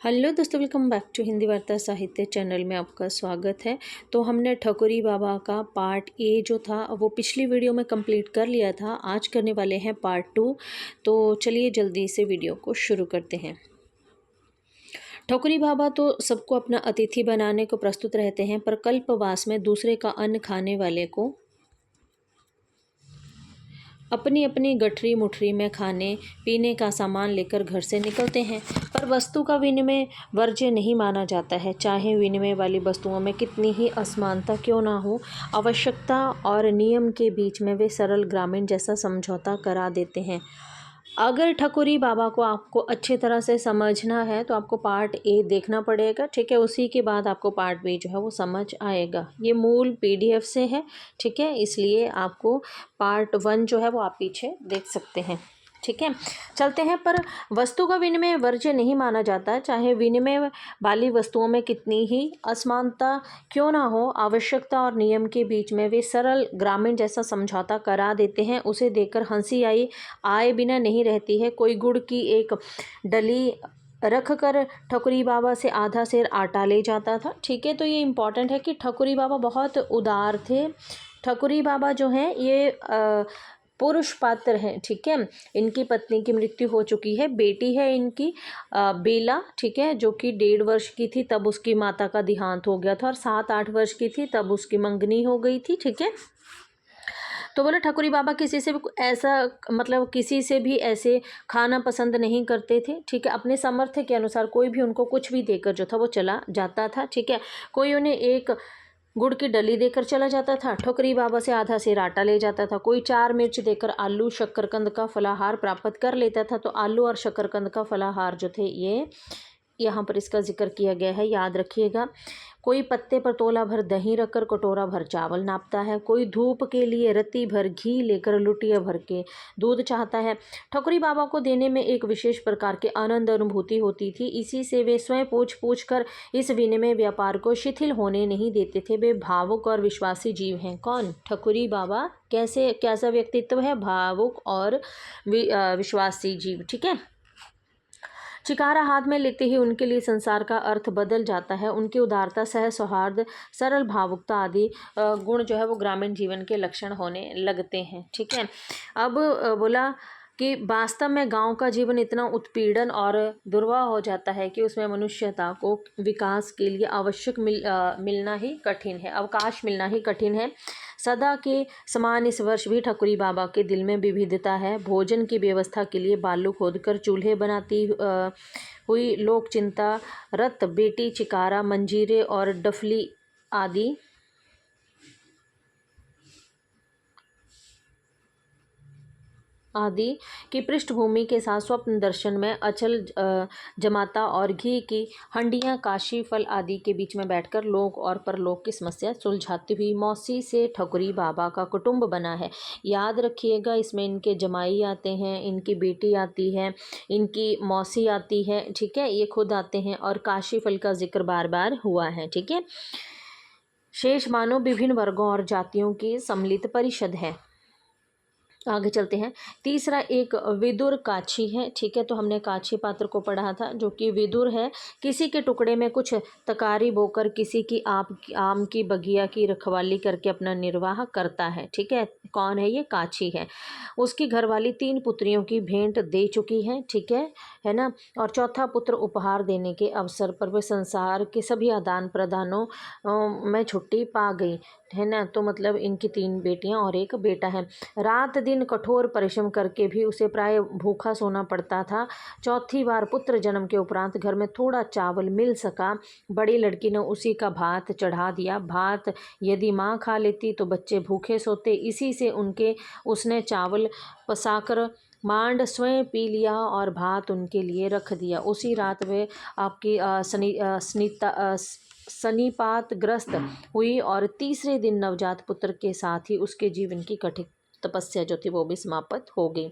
Hello दोस्तों, welcome back to Hindi वार्ता साहित्य चैनल में आपका स्वागत है। तो हमने ठकुरी बाबा का पार्ट ए जो था वो पिछली वीडियो में कंप्लीट कर लिया था। आज करने वाले हैं पार्ट 2। तो चलिए जल्दी से वीडियो को शुरू करते हैं। ठकुरी बाबा तो सबको अपना अतिथि बनाने को प्रस्तुत रहते हैं, पर कल्पवास में दूसरे का अन्न खाने वाले को अपनी अपनी गठरी मुठरी में खाने पीने का सामान लेकर घर से निकलते हैं। पर वस्तु का विनिमय वर्ज्य नहीं माना जाता है, चाहे विनिमय वाली वस्तुओं में कितनी ही असमानता क्यों ना हो। आवश्यकता और नियम के बीच में वे सरल ग्रामीण जैसा समझौता करा देते हैं। अगर ठकुरी बाबा को आपको अच्छी तरह से समझना है तो आपको पार्ट ए देखना पड़ेगा, ठीक है। उसी के बाद आपको पार्ट बी जो है वो समझ आएगा। ये मूल पीडीएफ से है, ठीक है, इसलिए आपको पार्ट 1 जो है वो आप पीछे देख सकते हैं, ठीक है। चलते हैं। पर वस्तु का विनिमय वर्ज्य नहीं माना जाता, चाहे विनिमय वाली वस्तुओं में कितनी ही असमानता क्यों ना हो। आवश्यकता और नियम के बीच में वे सरल ग्रामीण जैसा समझौता करा देते हैं। उसे देखकर हंसी आए बिना नहीं रहती है। कोई गुड़ की एक डली रख कर ठकुरी बाबा से आधा सेर आटा ले जाता था, ठीक है। तो ये इम्पॉर्टेंट है कि ठकुरी बाबा बहुत उदार थे। ठकुरी बाबा जो हैं ये पुरुष पात्र हैं, ठीक है। इनकी पत्नी की मृत्यु हो चुकी है। बेटी है इनकी बेला, ठीक है, जो कि 1.5 वर्ष की थी तब उसकी माता का देहांत हो गया था, और 7-8 वर्ष की थी तब उसकी मंगनी हो गई थी, ठीक है। तो बोले ठकुरी बाबा किसी से भी ऐसा मतलब किसी से भी ऐसे खाना पसंद नहीं करते थे, ठीक है। अपने सामर्थ्य के अनुसार कोई भी उनको कुछ भी देकर जो था वो चला जाता था, ठीक है। कोई उन्हें एक गुड़ की डली देकर चला जाता था, ठकुरी बाबा से आधा सेर आटा ले जाता था। कोई 4 मिर्च देकर आलू शक्करकंद का फलाहार प्राप्त कर लेता था। तो आलू और शक्करकंद का फलाहार जो थे ये यहाँ पर इसका जिक्र किया गया है, याद रखिएगा। कोई पत्ते पर तोला भर दही रखकर कटोरा भर चावल नापता है। कोई धूप के लिए रत्ती भर घी लेकर लुटिया भर के दूध चाहता है। ठकुरी बाबा को देने में एक विशेष प्रकार के आनंद अनुभूति होती थी। इसी से वे स्वयं पूछ पूछ कर इस विनिमय व्यापार को शिथिल होने नहीं देते थे। वे भावुक और विश्वासी जीव हैं। कौन? ठकुरी बाबा। कैसा व्यक्तित्व है? भावुक और विश्वासी जीव, ठीक है। चिकारा हाथ में लेते ही उनके लिए संसार का अर्थ बदल जाता है। उनकी उदारता, सह सौहार्द, सरल भावुकता आदि गुण जो है वो ग्रामीण जीवन के लक्षण होने लगते हैं, ठीक है। अब बोला कि वास्तव में गांव का जीवन इतना उत्पीड़न और दुर्वाह हो जाता है कि उसमें मनुष्यता को विकास के लिए मिलना ही कठिन है, अवकाश मिलना ही कठिन है। सदा के समान इस वर्ष भी ठकुरी बाबा के दिल में विविधता है। भोजन की व्यवस्था के लिए बालू खोदकर चूल्हे बनाती हुई लोक चिंता रत बेटी चिकारा, मंजीरे और डफली आदि की पृष्ठभूमि के साथ स्वप्न दर्शन में अचल जमाता और घी की हंडियां, काशी फल आदि के बीच में बैठकर लोक और परलोक की समस्या सुलझाती हुई मौसी से ठकुरी बाबा का कुटुंब बना है। याद रखिएगा, इसमें इनके जमाई आते हैं, इनकी बेटी आती है, इनकी मौसी आती है, ठीक है, ये खुद आते हैं, और काशी फल का जिक्र बार बार हुआ है, ठीक है। शेष मानव विभिन्न वर्गों और जातियों की सम्मिलित परिषद है। आगे चलते हैं। तीसरा एक विदुर काछी है, ठीक है। तो हमने काछी पात्र को पढ़ा था, जो कि विदुर है। किसी के टुकड़े में कुछ तकारी बोकर किसी की आम की बगिया की रखवाली करके अपना निर्वाह करता है, ठीक है। कौन है ये? काछी है। उसकी घरवाली 3 पुत्रियों की भेंट दे चुकी है, ठीक है ना। और चौथा पुत्र उपहार देने के अवसर पर वे संसार के सभी आदान प्रदानों में छुट्टी पा गई, है ना। तो मतलब इनकी 3 बेटियां और एक बेटा है। रात दिन कठोर परिश्रम करके भी उसे प्राय भूखा सोना पड़ता था। चौथी बार पुत्र जन्म के उपरांत घर में थोड़ा चावल मिल सका। बड़ी लड़की ने उसी का भात चढ़ा दिया। भात यदि माँ खा लेती तो बच्चे भूखे सोते। इसी से उसने चावल पसाकर मांड स्वयं पी लिया और भात उनके लिए रख दिया। उसी रात वे आपकी सनीपात ग्रस्त हुई और तीसरे दिन नवजात पुत्र के साथ ही उसके जीवन की कठिन तपस्या जो थी वो भी समाप्त हो गई।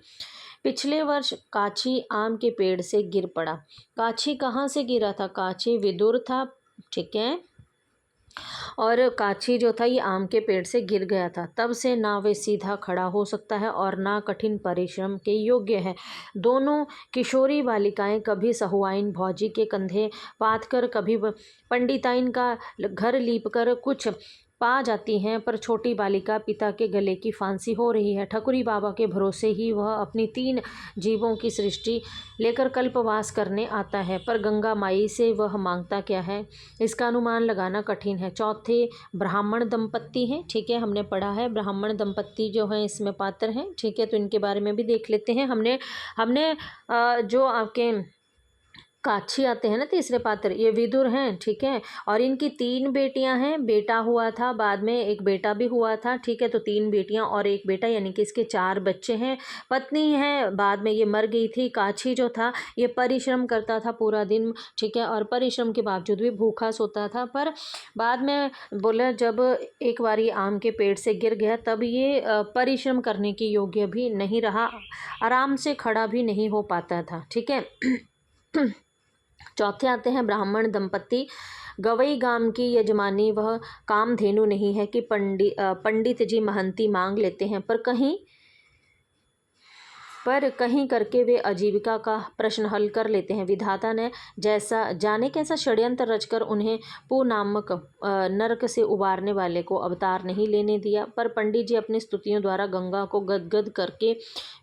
पिछले वर्ष काछी आम के पेड़ से गिर पड़ा। काछी कहाँ से गिरा था? काछी विदुर था, ठीक है। और काछी जो था ये आम के पेड़ से गिर गया था। तब से ना वे सीधा खड़ा हो सकता है और ना कठिन परिश्रम के योग्य है। दोनों किशोरी बालिकाएं कभी सहुआइन भौजी के कंधे पात कर, कभी पंडिताइन का घर लीप कर कुछ पा जाती हैं, पर छोटी बालिका पिता के गले की फांसी हो रही है। ठकुरी बाबा के भरोसे ही वह अपनी 3 जीवों की सृष्टि लेकर कल्पवास करने आता है, पर गंगा माई से वह मांगता क्या है, इसका अनुमान लगाना कठिन है। चौथे ब्राह्मण दंपत्ति हैं, ठीक है, हमने पढ़ा है ब्राह्मण दंपत्ति जो हैं इसमें पात्र हैं, ठीक है, तो इनके बारे में भी देख लेते हैं। हमने जो आपके काछी आते हैं ना तीसरे पात्र, ये विदुर हैं, ठीक है, और इनकी 3 बेटियां हैं, बेटा हुआ था, बाद में एक बेटा भी हुआ था, ठीक है, तो 3 बेटियां और एक बेटा, यानी कि इसके 4 बच्चे हैं। पत्नी है, बाद में ये मर गई थी। काछी जो था ये परिश्रम करता था पूरा दिन, ठीक है, और परिश्रम के बावजूद भी भूखा सोता था, पर बाद में बोला जब एक बार ये आम के पेड़ से गिर गया तब ये परिश्रम करने की योग्य भी नहीं रहा, आराम से खड़ा भी नहीं हो पाता था, ठीक है। चौथे आते हैं ब्राह्मण दंपत्ति। गवई गांव की यजमानी वह कामधेनु नहीं है कि पंडित जी महंती मांग लेते हैं, पर कहीं करके वे आजीविका का प्रश्न हल कर लेते हैं। विधाता ने जैसा जाने कैसा षड्यंत्र रचकर उन्हें पू नामक नरक से उबारने वाले को अवतार नहीं लेने दिया, पर पंडित जी अपनी स्तुतियों द्वारा गंगा को गदगद करके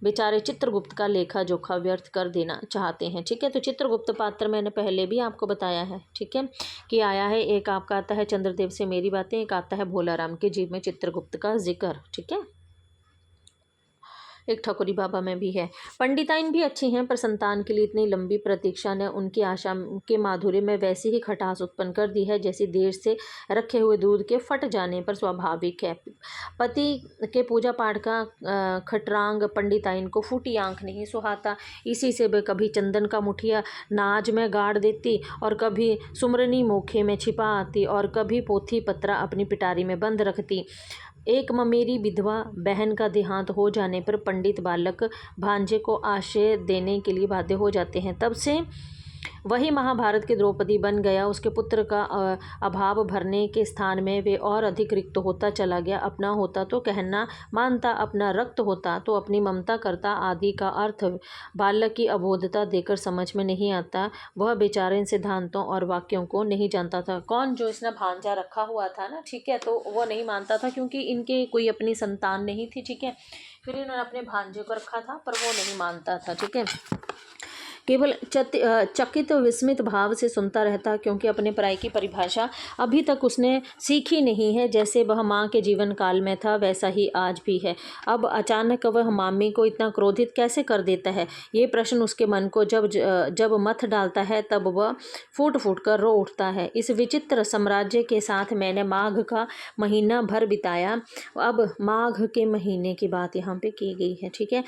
बेचारे चित्रगुप्त का लेखा जोखा व्यर्थ कर देना चाहते हैं, ठीक है। तो चित्रगुप्त पात्र मैंने पहले भी आपको बताया है, ठीक है, कि आया है। एक आपका आता है चंद्रदेव से मेरी बातें, एक आता है भोलाराम के जीव में चित्रगुप्त का जिक्र, ठीक है। एक ठकुरी बाबा में भी है। पंडिताइन भी अच्छी हैं, पर संतान के लिए इतनी लंबी प्रतीक्षा ने उनकी आशा के माधुर्य में वैसी ही खटास उत्पन्न कर दी है जैसी देर से रखे हुए दूध के फट जाने पर स्वाभाविक है। पति के पूजा पाठ का खटरांग पंडिताइन को फूटी आंख नहीं सुहाता। इसी से वे कभी चंदन का मुठिया नाज में गाड़ देती और कभी सुमरनी मोखे में छिपा आती और कभी पोथी पत्रा अपनी पिटारी में बंद रखती। एक ममेरी विधवा बहन का देहांत हो जाने पर पंडित बालक भांजे को आश्रय देने के लिए बाध्य हो जाते हैं। तब से वही महाभारत के द्रौपदी बन गया। उसके पुत्र का अभाव भरने के स्थान में वे और अधिक रिक्त होता चला गया। अपना होता तो कहना मानता, अपना रक्त होता तो अपनी ममता करता आदि का अर्थ बालक की अबोधता देकर समझ में नहीं आता। वह बेचारे इन सिद्धांतों और वाक्यों को नहीं जानता था। कौन? जो इसने भांजा रखा हुआ था ना, ठीक है, तो वो नहीं मानता था क्योंकि इनके कोई अपनी संतान नहीं थी, ठीक है। फिर इन्होंने अपने भांजे को रखा था पर वो नहीं मानता था, ठीक है। केवल चकित विस्मित भाव से सुनता रहता क्योंकि अपने पराई की परिभाषा अभी तक उसने सीखी नहीं है। जैसे वह माँ के जीवन काल में था वैसा ही आज भी है। अब अचानक वह मामी को इतना क्रोधित कैसे कर देता है, ये प्रश्न उसके मन को जब मथ डालता है तब वह फूट फूट कर रो उठता है। इस विचित्र साम्राज्य के साथ मैंने माघ का महीना भर बिताया। अब माघ के महीने की बात यहाँ पे की गई है, ठीक है।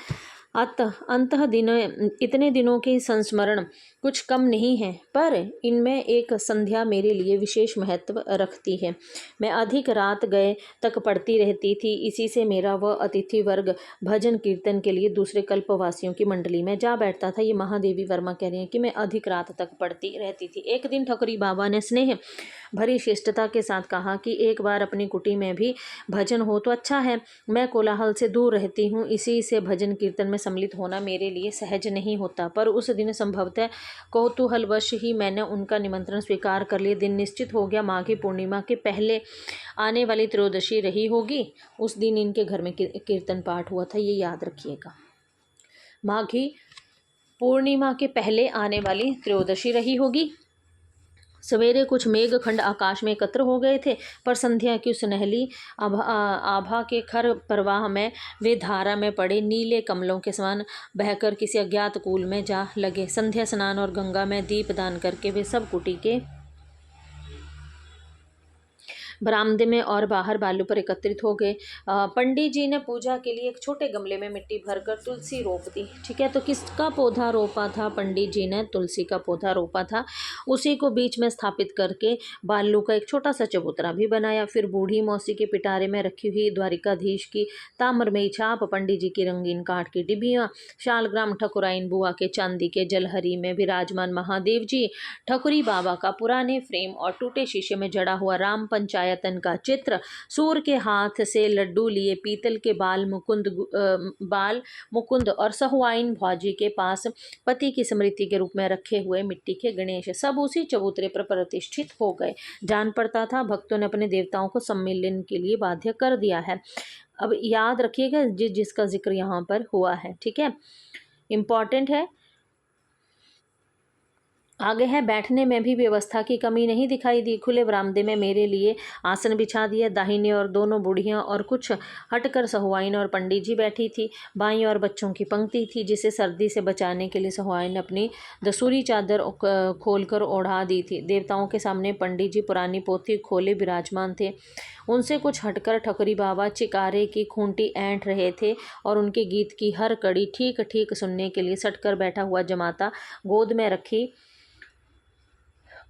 अंतः इतने दिनों के संस्मरण कुछ कम नहीं है, पर इनमें एक संध्या मेरे लिए विशेष महत्व रखती है। मैं अधिक रात गए तक पढ़ती रहती थी। इसी से मेरा वह अतिथि वर्ग भजन कीर्तन के लिए दूसरे कल्पवासियों की मंडली में जा बैठता था। ये महादेवी वर्मा कह रही हैं कि मैं अधिक रात तक पढ़ती रहती थी। एक दिन ठकुरी बाबा ने स्नेह भरी शिष्टता के साथ कहा कि एक बार अपनी कुटी में भी भजन हो तो अच्छा है। मैं कोलाहल से दूर रहती हूँ, इसी से भजन कीर्तन में सम्मिलित होना मेरे लिए सहज नहीं होता। पर उस दिन संभवतः कौतूहलवश ही मैंने उनका निमंत्रण स्वीकार कर लिया। दिन निश्चित हो गया। माघी पूर्णिमा के पहले आने वाली त्रयोदशी रही होगी। उस दिन इनके घर में कीर्तन पाठ हुआ था, ये याद रखिएगा। माघी पूर्णिमा के पहले आने वाली त्रयोदशी रही होगी। सवेरे कुछ मेघखंड आकाश में एकत्र हो गए थे, पर संध्या की सुनहली आभा के खर प्रवाह में वे धारा में पड़े नीले कमलों के समान बहकर किसी अज्ञात कूल में जा लगे। संध्या स्नान और गंगा में दीप दान करके वे सब कुटी के बरामदे में और बाहर बालू पर एकत्रित हो गए। पंडित जी ने पूजा के लिए एक छोटे गमले में मिट्टी भरकर तुलसी रोप दी। ठीक है, तो किसका पौधा रोपा था? पंडित जी ने तुलसी का पौधा रोपा था। उसी को बीच में स्थापित करके बालू का एक छोटा सा चबूतरा भी बनाया। फिर बूढ़ी मौसी के पिटारे में रखी हुई द्वारिकाधीश की ताम्रमयी छाप, पंडित जी की रंगीन काठ की डिबियाँ, शालग्राम ठकुराइन बुआ के चांदी के जलहरी में विराजमान महादेव जी, ठकुरी बाबा का पुराने फ्रेम और टूटे शीशे में जड़ा हुआ राम पंचायतन का चित्र, सूर के हाथ से लड्डू लिए पीतल के बाल मुकुंद और सहुआइन भौजी के पास पति की स्मृति के रूप में रखे हुए मिट्टी के गणेश, सब उसी चबूतरे पर प्रतिष्ठित हो गए। जान पड़ता था भक्तों ने अपने देवताओं को सम्मिलन के लिए बाध्य कर दिया है। अब याद रखिएगा जिसका जिक्र यहाँ पर हुआ है। ठीक है, इम्पॉर्टेंट है। आगे है, बैठने में भी व्यवस्था की कमी नहीं दिखाई दी। खुले बरामदे में मेरे लिए आसन बिछा दिया। दाहिनी और दोनों बुढ़ियां और कुछ हटकर सहुआइन और पंडित जी बैठी थी। बाईं और बच्चों की पंक्ति थी, जिसे सर्दी से बचाने के लिए सहुआइन ने अपनी दसूरी चादर खोलकर ओढ़ा दी थी। देवताओं के सामने पंडित जी पुरानी पोथी खोले विराजमान थे। उनसे कुछ हटकर ठकुरी बाबा चिकारे की खूंटी ऐंठ रहे थे और उनके गीत की हर कड़ी ठीक ठीक सुनने के लिए सटकर बैठा हुआ जमाता गोद में रखी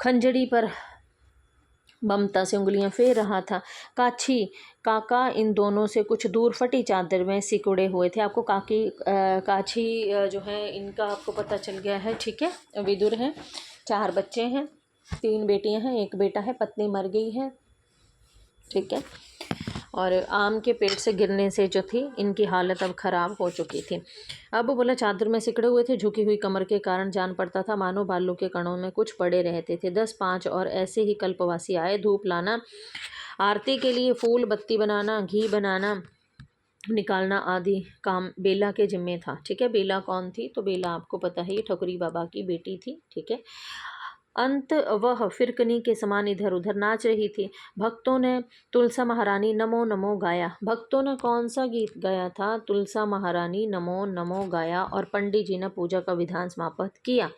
खंजड़ी पर ममता से उंगलियां फेर रहा था। काछी काका इन दोनों से कुछ दूर फटी चादर में सिकुड़े हुए थे। आपको काछी जो है इनका आपको पता चल गया है। ठीक है, विदुर हैं, 4 बच्चे हैं, 3 बेटियां हैं, 1 बेटा है, पत्नी मर गई है। ठीक है, और आम के पेड़ से गिरने से जो थी इनकी हालत अब ख़राब हो चुकी थी। अब बोला चादर में सिकड़े हुए थे, झुकी हुई कमर के कारण जान पड़ता था मानो बालों के कणों में कुछ पड़े रहते थे। 10-5 और ऐसे ही कल्पवासी आए। धूप लाना, आरती के लिए फूल बत्ती बनाना, घी बनाना निकालना आदि काम बेला के जिम्मे था। ठीक है, बेला कौन थी? तो बेला आपको पता है, ये ठकुरी बाबा की बेटी थी। ठीक है, अंत वह फिरकनी के समान इधर उधर नाच रही थी। भक्तों ने तुलसा महारानी नमो नमो गाया। भक्तों ने कौन सा गीत गाया था? तुलसा महारानी नमो नमो गाया। और पंडित जी ने पूजा का विधान समाप्त किया।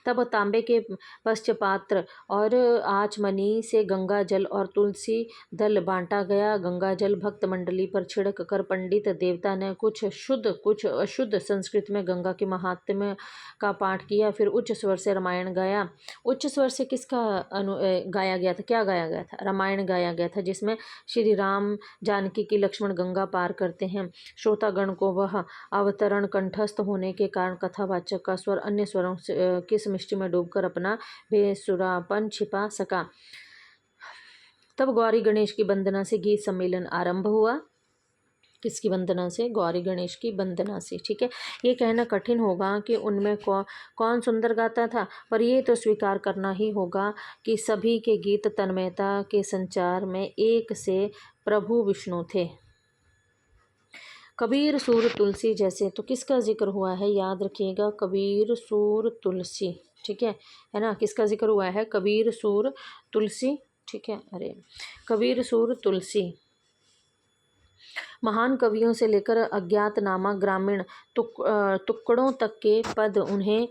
तब तांबे के पश्चपात्र और आचमनी से गंगा जल और तुलसी दल बांटा गया। गंगा जल भक्त मंडली पर छिड़क कर पंडित देवता ने कुछ शुद्ध कुछ अशुद्ध संस्कृत में गंगा के महात्म्य का पाठ किया। फिर उच्च स्वर से रामायण गाया। उच्च स्वर से किसका गाया गया था? क्या गाया गया था? रामायण गाया गया था, जिसमें श्री राम जानकी की लक्ष्मण गंगा पार करते हैं। श्रोतागण को वह अवतरण कंठस्थ होने के कारण कथावाचक का स्वर अन्य स्वरों की मिष्टि में डूबकर अपना बेसुरापन छिपा सका। तब गौरी गणेश की वंदना से गीत सम्मेलन आरंभ हुआ। किसकी वंदना से? गौरी गणेश की वंदना से। ठीक है, ये कहना कठिन होगा कि उनमें कौन सुंदर गाता था, पर ये तो स्वीकार करना ही होगा कि सभी के गीत तन्मयता के संचार में एक से प्रभु विष्णु थे। कबीर सूर तुलसी जैसे, तो किसका जिक्र हुआ है? याद रखिएगा, कबीर सूर तुलसी। ठीक है ना, किसका जिक्र हुआ है? कबीर सूर तुलसी। ठीक है, अरे कबीर सूर तुलसी महान कवियों से लेकर अज्ञातनामा ग्रामीण टुकड़ों तक के पद उन्हें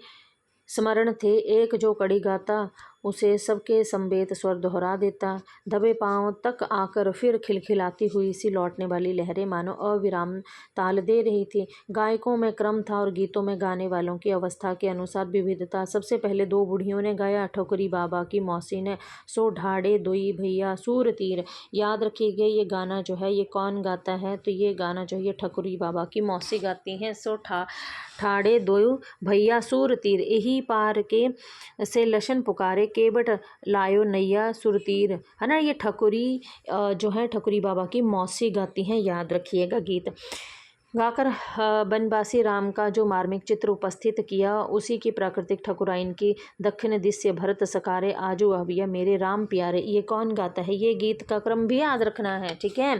स्मरण थे। एक जो कड़ी गाता उसे सबके संवेद स्वर दोहरा देता। दबे पांव तक आकर फिर खिलखिलाती हुई सी लौटने वाली लहरें मानो अविराम ताल दे रही थी। गायकों में क्रम था और गीतों में गाने वालों की अवस्था के अनुसार विविधता। सबसे पहले 2 बूढ़ियों ने गाया। ठकुरी बाबा की मौसी ने सो ढाड़े दोई भैया सूर तीर। याद रखिएगा, ये गाना जो है ये कौन गाता है? तो ये गाना जो है ये ठकुरी बाबा की मौसी गाती हैं। सो ठाड़े दो भैया सूर तीर, यही पार के से लशन पुकारे केवट लायो नैया सुरतीर। है ना, ये ठकुरी जो है ठकुरी बाबा की मौसी गाती हैं। याद रखिएगा गीत गाकर बनवासी राम का जो मार्मिक चित्र उपस्थित किया, उसी की प्राकृतिक ठकुराइन की दक्षिण दिश से भरत सकारे आजू अभिया मेरे राम प्यारे। ये कौन गाता है? ये गीत का क्रम भी याद रखना है। ठीक है,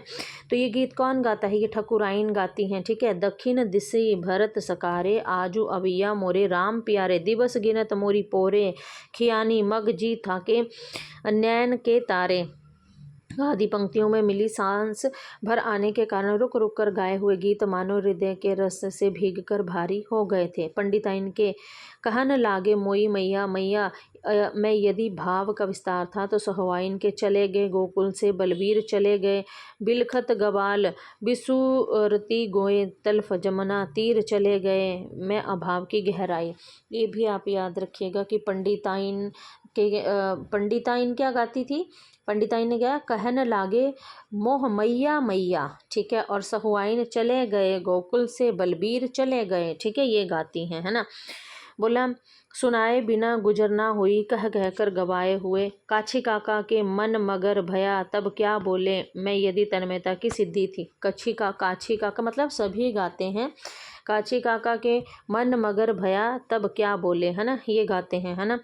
तो ये गीत कौन गाता है? ये ठकुराइन गाती हैं। ठीक है, दक्षिण दिशे भरत सकारे आजू अभिया मोरे राम प्यारे, दिवस गिनत मोरी पोरे खियानी मग जी था के नैन के तारे। आदि पंक्तियों में मिली सांस भर आने के कारण रुक रुक कर गाए हुए गीत मानो हृदय के रस से भीग कर भारी हो गए थे। पंडिताइन के कहन लागे मोई मैया मैया मैं यदि भाव का विस्तार था तो सहुआइन के चले गए गोकुल से, बलबीर चले गए बिलखत गवाल, बिसुरती गोए तल्फ जमुना तीर चले गए, मैं अभाव की गहराई। ये भी आप याद रखिएगा कि पंडिताइन क्या गाती थी, पंडिताइन ने क्या कहन लागे मोह मैया मैया, ठीक है, और सहुआइन चले गए गोकुल से, बलबीर चले गए, ठीक है, ये गाती हैं, है ना। बोला सुनाए बिना गुजर ना हुई, कह कह कर गवाए हुए, काछी काका के मन मगर भया तब क्या बोले, मैं यदि तन्मयता की सिद्धि थी। काछी काका मतलब सभी गाते हैं। काछी काका के मन मगर भया तब क्या बोले, है ना, ये गाते हैं, है ना।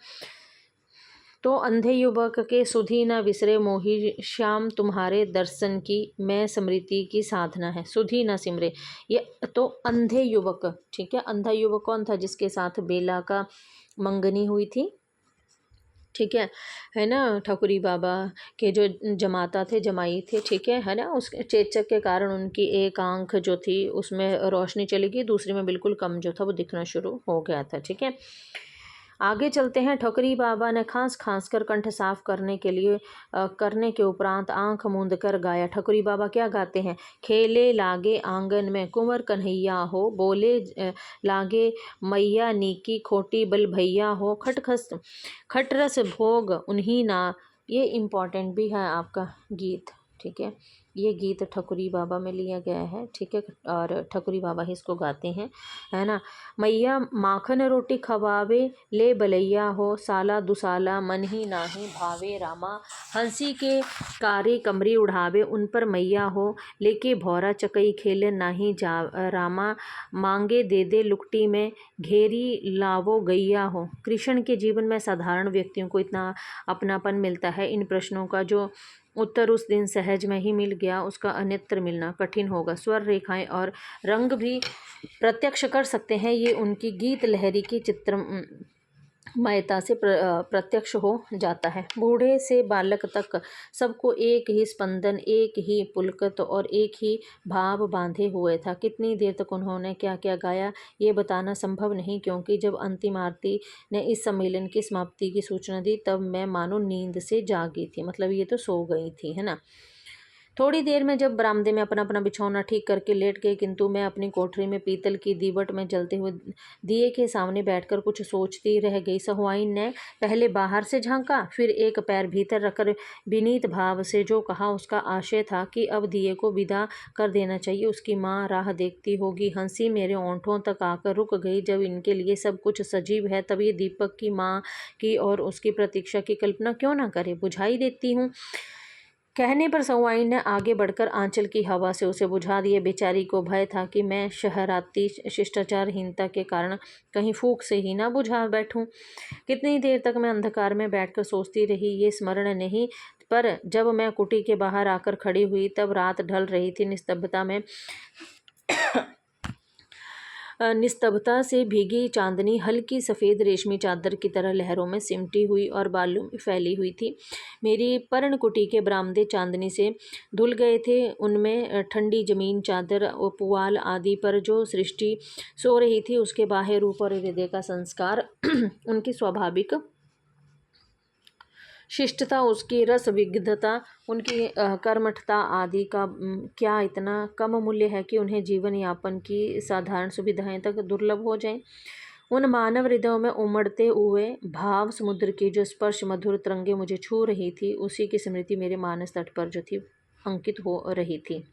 तो अंधे युवक के सुधी न विसरे मोही, श्याम तुम्हारे दर्शन की मैं स्मृति की साधना है, सुधी न सिमरे। ये तो अंधे युवक, ठीक है, अंधा युवक कौन था, जिसके साथ बेला का मंगनी हुई थी, ठीक है ना, ठकुरी बाबा के जो जमाता थे, जमाई थे, ठीक है ना, उस चेचक के कारण उनकी एक आंख जो थी उसमें रोशनी चली गई, दूसरी में बिल्कुल कम जो था वो दिखना शुरू हो गया था, ठीक है। आगे चलते हैं। ठकुरी बाबा ने खांस खांस कर कंठ साफ करने के उपरांत आंख मूंद कर गाया। ठकुरी बाबा क्या गाते हैं, खेले लागे आंगन में कुंवर कन्हैया हो, बोले लागे मैया नीकी खोटी बल भैया हो, खटरस भोग उन्हीं ना। ये इम्पॉर्टेंट भी है आपका गीत, ठीक है, ये गीत ठकुरी बाबा में लिया गया है, ठीक है, और ठकुरी बाबा ही इसको गाते हैं, है ना। मैया माखन रोटी खवावे ले बलैया हो, साला दुसाला मन ही नाही भावे रामा, हंसी के कारे कमरी उड़ावे उन पर मैया हो, लेके भौरा चकई खेले नाही जा रामा, मांगे दे दे लुकटी में घेरी लावो गैया हो। कृष्ण के जीवन में साधारण व्यक्तियों को इतना अपनापन मिलता है, इन प्रश्नों का जो उत्तर उस दिन सहज में ही मिल गया, उसका अन्यत्र मिलना कठिन होगा। स्वर रेखाएं और रंग भी प्रत्यक्ष कर सकते हैं, ये उनकी गीत लहरी की चित्रमयता से प्रत्यक्ष हो जाता है। बूढ़े से बालक तक सबको एक ही स्पंदन, एक ही पुलकत और एक ही भाव बांधे हुए था। कितनी देर तक उन्होंने क्या क्या गाया ये बताना संभव नहीं, क्योंकि जब अंतिम आरती ने इस सम्मेलन की समाप्ति की सूचना दी तब मैं मानो नींद से जागी थी, मतलब ये तो सो गई थी, है ना। थोड़ी देर में जब बरामदे में अपना अपना बिछौना ठीक करके लेट गई, किंतु मैं अपनी कोठरी में पीतल की दीवट में जलते हुए दिए के सामने बैठकर कुछ सोचती रह गई। सहुआइन ने पहले बाहर से झांका, फिर एक पैर भीतर रखकर विनीत भाव से जो कहा उसका आशय था कि अब दिए को विदा कर देना चाहिए, उसकी माँ राह देखती होगी। हंसी मेरे ओंठों तक आकर रुक गई। जब इनके लिए सब कुछ सजीव है तब ये दीपक की माँ की और उसकी प्रतीक्षा की कल्पना क्यों ना करे, बुझाई देती हूँ। कहने पर सहुआइन ने आगे बढ़कर आंचल की हवा से उसे बुझा दिए। बेचारी को भय था कि मैं शहराती शिष्टाचारहीनता के कारण कहीं फूंक से ही ना बुझा बैठूं। कितनी देर तक मैं अंधकार में बैठकर सोचती रही ये स्मरण नहीं, पर जब मैं कुटी के बाहर आकर खड़ी हुई तब रात ढल रही थी। निस्तब्धता से भीगी चांदनी हल्की सफ़ेद रेशमी चादर की तरह लहरों में सिमटी हुई और बालों में फैली हुई थी। मेरी पर्णकुटी के बरामदे चांदनी से धुल गए थे। उनमें ठंडी जमीन, चादर और पुआल आदि पर जो सृष्टि सो रही थी उसके बाह्य रूप और हृदय का संस्कार उनकी स्वाभाविक शिष्टता, उसकी रस विविधता, उनकी कर्मठता आदि का क्या इतना कम मूल्य है कि उन्हें जीवन यापन की साधारण सुविधाएं तक दुर्लभ हो जाएं। उन मानव हृदयों में उमड़ते हुए भाव समुद्र की जो स्पर्श मधुर तरंगे मुझे छू रही थी, उसी की स्मृति मेरे मानस तट पर जो थी अंकित हो रही थी।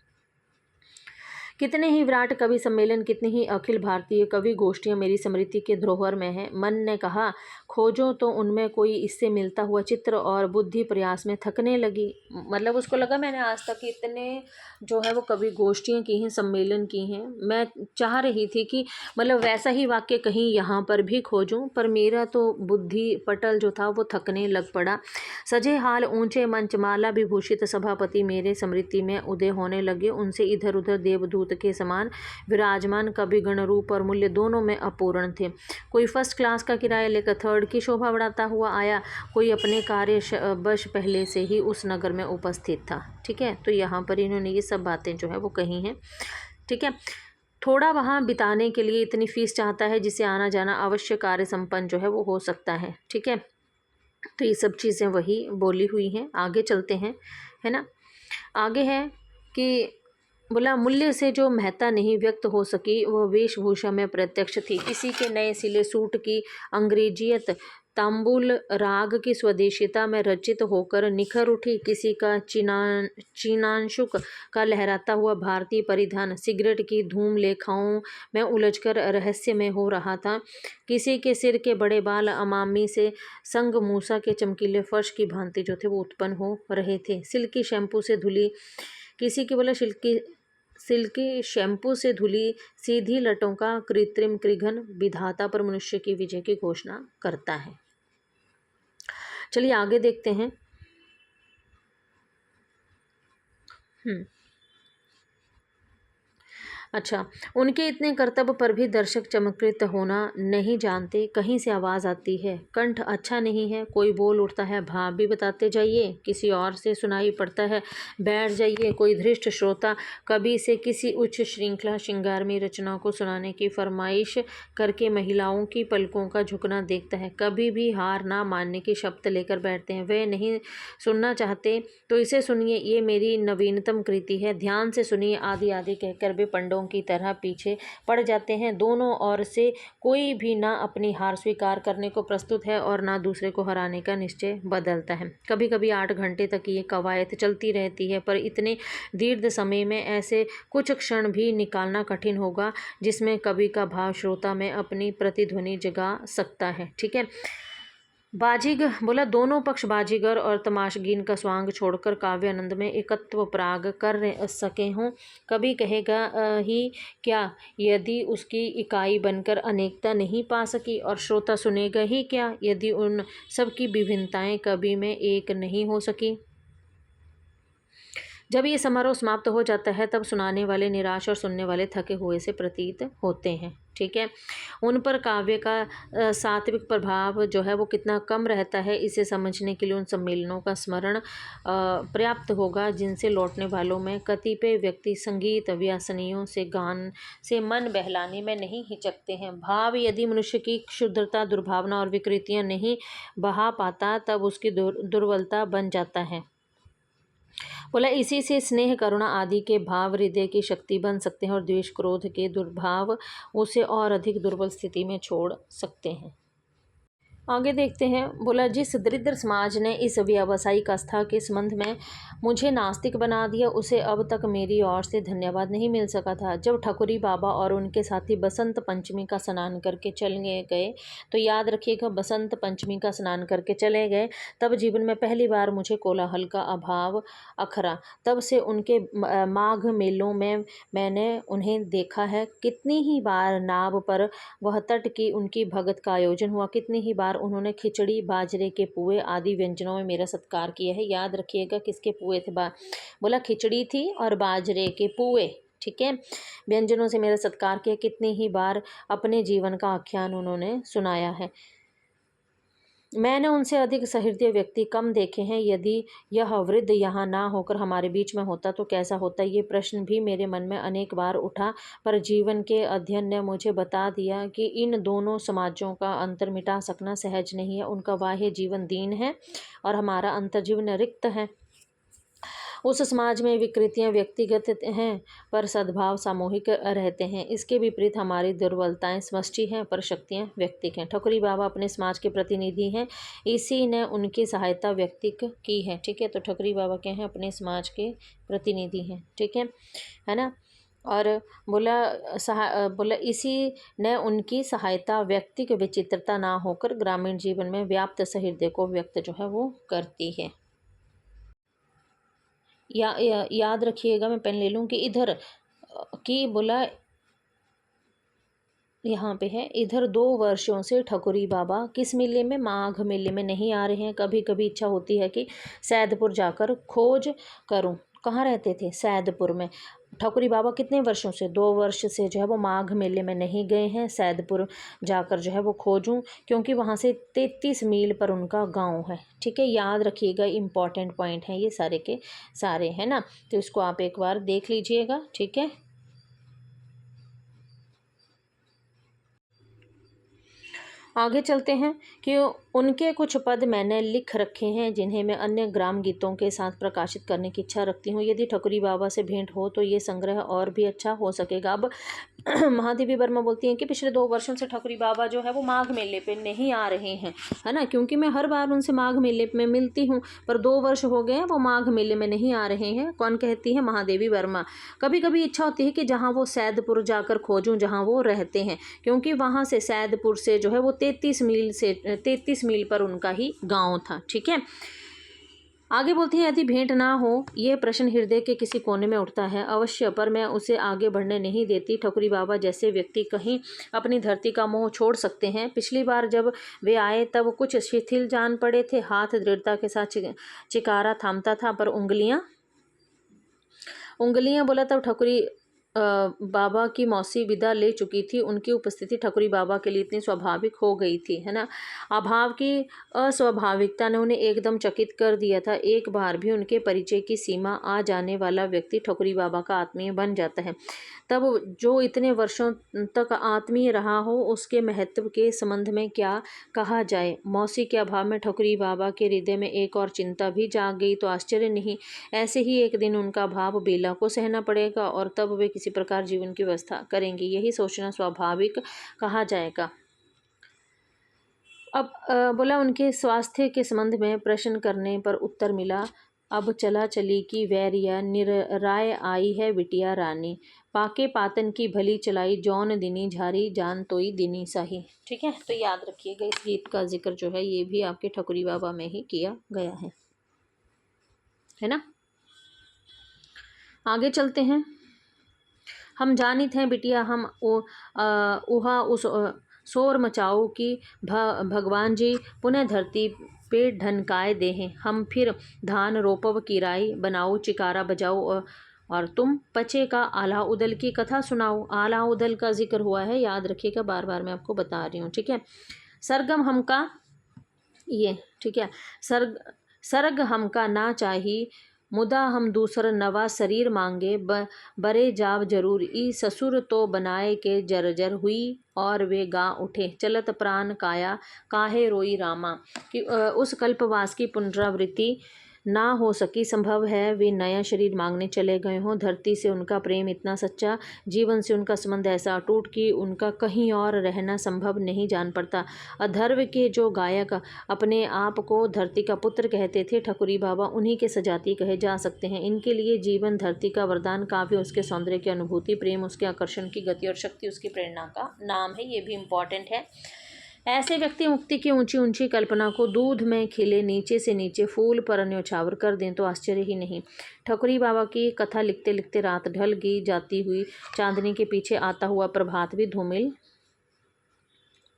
कितने ही विराट कवि सम्मेलन, कितनी ही अखिल भारतीय कवि गोष्ठियाँ मेरी स्मृति के धरोहर में हैं। मन ने कहा खोजो तो उनमें कोई इससे मिलता हुआ चित्र, और बुद्धि प्रयास में थकने लगी। मतलब उसको लगा मैंने आज तक इतने जो है वो कवि गोष्ठियाँ की हैं, सम्मेलन की हैं, मैं चाह रही थी कि मतलब वैसा ही वाक्य कहीं यहाँ पर भी खोजूं, पर मेरा तो बुद्धि पटल जो था वो थकने लग पड़ा। सजे हाल ऊंचे मंच माला विभूषित सभापति मेरे स्मृति में उदय होने लगे। उनसे इधर उधर देवदूत के समान विराजमान कवि गण रूप और मूल्य दोनों में अपूर्ण थे। कोई फर्स्ट क्लास का किराया लेकर थर्ड की शोभा बढ़ाता हुआ आया, कोई अपने कार्य बश पहले से ही उस नगर में उपस्थित था। ठीक है, तो यहाँ पर इन्होंने ये सब बातें जो है वो कही हैं। ठीक है, थोड़ा वहाँ बिताने के लिए इतनी फीस चाहता है जिसे आना जाना अवश्य कार्य संपन्न जो है वो हो सकता है। ठीक है, तो ये सब चीज़ें वही बोली हुई हैं। आगे चलते हैं, है ना। आगे है कि बोला मूल्य से जो महत्ता नहीं व्यक्त हो सकी वह वेशभूषा में प्रत्यक्ष थी। किसी के नए सिले सूट की अंग्रेजियत तांबुल राग की स्वदेशिता में रचित होकर निखर उठी। किसी का चीनांशुक का लहराता हुआ भारतीय परिधान सिगरेट की धूम लेखाओं में उलझकर रहस्य में हो रहा था। किसी के सिर के बड़े बाल अमामी से संग मूसा के चमकीले फर्श की भांति जो थे वो उत्पन्न हो रहे थे। सिल्की शैम्पू से धुली किसी की बोला सिल्की शैम्पू से धुली सीधी लटों का कृत्रिम कृघन विधाता पर मनुष्य की विजय की घोषणा करता है। चलिए आगे देखते हैं। अच्छा, उनके इतने कर्तव्य पर भी दर्शक चमत्कृत होना नहीं जानते। कहीं से आवाज़ आती है, कंठ अच्छा नहीं है। कोई बोल उठता है, भाव भी बताते जाइए। किसी और से सुनाई पड़ता है, बैठ जाइए। कोई धृष्ट श्रोता कवि से किसी उच्च श्रृंखला श्रृंगारमयी रचना को सुनाने की फरमाइश करके महिलाओं की पलकों का झुकना देखता है। कभी भी हार ना मानने की शपथ लेकर बैठते हैं। वे नहीं सुनना चाहते तो इसे सुनिए, ये मेरी नवीनतम कृति है, ध्यान से सुनिए। आदि आदि कहकर वे पंडों की तरह पीछे पड़ जाते हैं। दोनों ओर से कोई भी ना अपनी हार स्वीकार करने को प्रस्तुत है और ना दूसरे को हराने का निश्चय बदलता है। कभी कभी 8 घंटे तक ये कवायद चलती रहती है, पर इतने दीर्घ समय में ऐसे कुछ क्षण भी निकालना कठिन होगा जिसमें कवि का भाव श्रोता में अपनी प्रतिध्वनि जगा सकता है। ठीक है। बाजीगर बोला दोनों पक्ष बाजीगर और तमाशगीन का स्वांग छोड़कर काव्य आनंद में एकत्व प्राग कर सके हों। कभी कहेगा ही क्या यदि उसकी इकाई बनकर अनेकता नहीं पा सकी, और श्रोता सुनेगा ही क्या यदि उन सब की विभिन्नताएं कवि में एक नहीं हो सकी। जब ये समारोह समाप्त हो जाता है तब सुनाने वाले निराश और सुनने वाले थके हुए से प्रतीत होते हैं। ठीक है। उन पर काव्य का सात्विक प्रभाव जो है वो कितना कम रहता है, इसे समझने के लिए उन सम्मेलनों का स्मरण पर्याप्त होगा जिनसे लौटने वालों में कतिपय व्यक्ति संगीत व्यसनियों से गान से मन बहलाने में नहीं हिचकते हैं। भाव यदि मनुष्य की क्षुद्रता, दुर्भावना और विकृतियां नहीं बहा पाता तब उसकी दुर्बलता बन जाता है। बोला इसी से स्नेह, करुणा आदि के भाव हृदय की शक्ति बन सकते हैं और द्वेष, क्रोध के दुर्भाव उसे और अधिक दुर्बल स्थिति में छोड़ सकते हैं। आगे देखते हैं। बोला जिस दरिद्र समाज ने इस व्यावसायिक आस्था के संबंध में मुझे नास्तिक बना दिया उसे अब तक मेरी ओर से धन्यवाद नहीं मिल सका था। जब ठकुरी बाबा और उनके साथी बसंत पंचमी का स्नान करके चले गए, तो याद रखिएगा बसंत पंचमी का स्नान करके चले गए, तब जीवन में पहली बार मुझे कोलाहल का अभाव अखरा। तब से उनके माघ मेलों में मैंने उन्हें देखा है। कितनी ही बार नाव पर वह तट की उनकी भगत का आयोजन हुआ, कितनी ही बार उन्होंने खिचड़ी, बाजरे के पुए आदि व्यंजनों में मेरा सत्कार किया है। याद रखिएगा किसके पुए थे, बोला खिचड़ी थी और बाजरे के पुए। ठीक है। व्यंजनों से मेरा सत्कार किया। कितनी ही बार अपने जीवन का आख्यान उन्होंने सुनाया है। मैंने उनसे अधिक सहृदय व्यक्ति कम देखे हैं। यदि यह वृद्ध यहाँ ना होकर हमारे बीच में होता तो कैसा होता, ये प्रश्न भी मेरे मन में अनेक बार उठा, पर जीवन के अध्ययन ने मुझे बता दिया कि इन दोनों समाजों का अंतर मिटा सकना सहज नहीं है। उनका बाह्य जीवन दीन है और हमारा अंतर्जीवन रिक्त है। उस समाज में विकृतियां व्यक्तिगत हैं पर सद्भाव सामूहिक रहते हैं। इसके विपरीत हमारी दुर्बलताएं समष्टि हैं पर शक्तियां व्यक्तिक हैं। ठकुरी बाबा अपने समाज के प्रतिनिधि हैं, इसी ने उनकी सहायता व्यक्तिक की है। ठीक है। तो ठकुरी बाबा क्या हैं, अपने समाज के प्रतिनिधि हैं। ठीक है ना। और बोला इसी ने उनकी सहायता व्यक्तिक विचित्रता ना होकर ग्रामीण जीवन में व्याप्त सहृदय को व्यक्त जो है वो करती है। याद रखिएगा, मैं पेन ले लूँ कि इधर की बोला यहाँ पे है, इधर 2 वर्षों से ठकुरी बाबा किस मेले में, माघ मेले में नहीं आ रहे हैं। कभी कभी इच्छा होती है कि सैदपुर जाकर खोज करूँ। कहाँ रहते थे, सैदपुर में। ठकुरी बाबा कितने वर्षों से, 2 वर्ष से जो है वो माघ मेले में नहीं गए हैं। सैदपुर जाकर जो है वो खोजूं, क्योंकि वहाँ से 33 मील पर उनका गांव है। ठीक है। याद रखिएगा, इम्पॉर्टेंट पॉइंट हैं ये सारे के सारे, है ना। तो इसको आप एक बार देख लीजिएगा। ठीक है। आगे चलते हैं कि उनके कुछ पद मैंने लिख रखे हैं जिन्हें मैं अन्य ग्राम गीतों के साथ प्रकाशित करने की इच्छा रखती हूँ। यदि ठकुरी बाबा से भेंट हो तो ये संग्रह और भी अच्छा हो सकेगा। अब महादेवी वर्मा बोलती हैं कि पिछले 2 वर्षों से ठकुरी बाबा जो है वो माघ मेले पे नहीं आ रहे हैं, है ना, क्योंकि मैं हर बार उनसे माघ मेले में मिलती हूँ, पर 2 वर्ष हो गए हैं वो माघ मेले में नहीं आ रहे हैं। कौन कहती है? महादेवी वर्मा। कभी कभी इच्छा होती है कि जहाँ वो सैदपुर जाकर खोजूं जहाँ वो रहते हैं, क्योंकि वहाँ से सैदपुर से जो है वो 33 मील पर उनका ही गाँव था। ठीक है, आगे बोलती हैं यदि भेंट ना हो, ये प्रश्न हृदय के किसी कोने में उठता है अवश्य, पर मैं उसे आगे बढ़ने नहीं देती। ठकुरी बाबा जैसे व्यक्ति कहीं अपनी धरती का मोह छोड़ सकते हैं। पिछली बार जब वे आए तब कुछ शिथिल जान पड़े थे, हाथ दृढ़ता के साथ चिकारा थामता था, पर उंगलियां बोला तब ठकुरी बाबा की मौसी विदा ले चुकी थी। उनकी उपस्थिति ठकुरी बाबा के लिए इतनी स्वाभाविक हो गई थी, है ना। अभाव की अस्वाभाविकता ने उन्हें एकदम चकित कर दिया था। एक बार भी उनके परिचय की सीमा आ जाने वाला व्यक्ति ठकुरी बाबा का आत्मीय बन जाता है। तब जो इतने वर्षों तक आत्मीय रहा हो उसके महत्व के संबंध में क्या कहा जाए। मौसी के अभाव में ठकुरी बाबा के हृदय में एक और चिंता भी जाग गई तो आश्चर्य नहीं। ऐसे ही एक दिन उनका भाव बेला को सहना पड़ेगा और तब वे किसी प्रकार जीवन की व्यवस्था करेंगे। यही सोचना स्वाभाविक कहा जाएगा। अब बोला उनके स्वास्थ्य के संबंध में प्रश्न करने पर उत्तर मिला, अब चला चली की वैरिया निराय आई है बिटिया रानी, पाके पातन की भली चलाई जौन दिनी झारी जान तोई दिनी साही। ठीक है, तो याद रखिएगा इस गीत का जिक्र जो है ये भी आपके ठकुरी बाबा में ही किया गया है ना। आगे चलते हैं। हम जानित हैं बिटिया हम उहा उस शोर मचाओ कि भगवान जी पुनः धरती पे ढनकाए दे हैं। हम फिर धान रोपव किराई बनाओ चिकारा बजाओ और तुम पचे का आला उदल की कथा सुनाओ। आला उदल का जिक्र हुआ है, याद रखिएगा, बार बार मैं आपको बता रही हूँ। ठीक है, सरगम हमका ये, ठीक है, सरग हमका ना चाहिए मुदा हम दूसर नवा शरीर मांगे बरे जाव जरूर ई ससुर तो बनाए के जर्जर हुई और वे गा उठे चलत प्राण काया काहे रोई रामा। कि उस कल्पवास की पुनरावृत्ति ना हो सकी, संभव है वे नया शरीर मांगने चले गए हों। धरती से उनका प्रेम इतना सच्चा, जीवन से उनका संबंध ऐसा अटूट कि उनका कहीं और रहना संभव नहीं जान पड़ता। अधर्व के जो गायक अपने आप को धरती का पुत्र कहते थे, ठकुरी बाबा उन्हीं के सजाती कहे जा सकते हैं। इनके लिए जीवन धरती का वरदान, काव्य उसके सौंदर्य की अनुभूति, प्रेम उसके आकर्षण की गति और शक्ति उसकी प्रेरणा का नाम है। ये भी इम्पॉर्टेंट है। ऐसे व्यक्ति मुक्ति की ऊंची ऊंची कल्पना को दूध में खिले नीचे से नीचे फूल पर न्यौछावर कर दें तो आश्चर्य ही नहीं। ठकुरी बाबा की कथा लिखते लिखते रात ढल गई, जाती हुई चांदनी के पीछे आता हुआ प्रभात भी धूमिल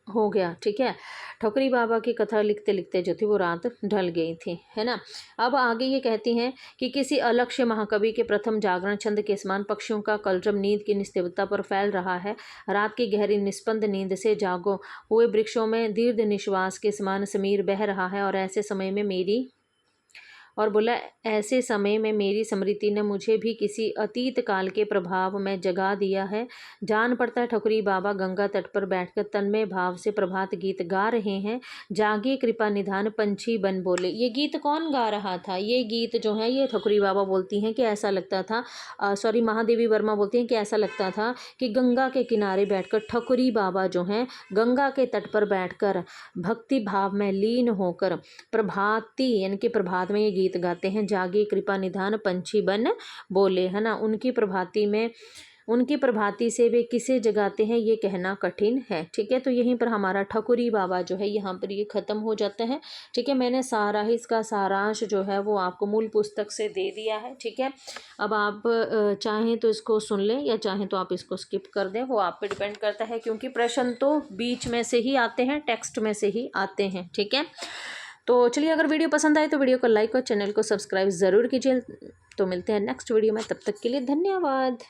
हो गया। ठीक है, ठकुरी बाबा की कथा लिखते लिखते जो थी वो रात ढल गई थी, है ना। अब आगे ये कहती हैं कि किसी अलक्ष्य महाकवि के प्रथम जागरण छंद के समान पक्षियों का कलरव नींद की निस्तेजता पर फैल रहा है। रात की गहरी निस्पंद नींद से जागो हुए वृक्षों में दीर्घ निश्वास के समान समीर बह रहा है और ऐसे समय में मेरी स्मृति ने मुझे भी किसी अतीत काल के प्रभाव में जगा दिया है। जान पड़ता है ठकुरी बाबा गंगा तट पर बैठकर तन्मय भाव से प्रभात गीत गा रहे हैं। जागे कृपा निधान पंछी बन बोले। ये गीत कौन गा रहा था? ये गीत जो है ये ठकुरी बाबा बोलती हैं कि ऐसा लगता था, महादेवी वर्मा बोलती हैं कि ऐसा लगता था कि गंगा के किनारे बैठकर ठकुरी बाबा जो हैं गंगा के तट पर बैठकर भक्ति भाव में लीन होकर प्रभाती यानी कि प्रभात में ये गीत गाते हैं। जागे कृपा निधान पंछी बन बोले, है ना। उनकी प्रभाती से वे किसे जगाते हैं ये कहना कठिन है। ठीक है, तो यहीं पर हमारा ठकुरी बाबा जो है यहाँ पर ये ख़त्म हो जाता है। ठीक है, मैंने सारा ही इसका सारांश जो है वो आपको मूल पुस्तक से दे दिया है। ठीक है, अब आप चाहें तो इसको सुन लें या चाहें तो आप इसको स्किप कर दें, वो आप पे डिपेंड करता है, क्योंकि प्रश्न तो बीच में से ही आते हैं, टेक्स्ट में से ही आते हैं। ठीक है, तो चलिए, अगर वीडियो पसंद आए तो वीडियो को लाइक और चैनल को सब्सक्राइब ज़रूर कीजिए। तो मिलते हैं नेक्स्ट वीडियो में, तब तक के लिए धन्यवाद।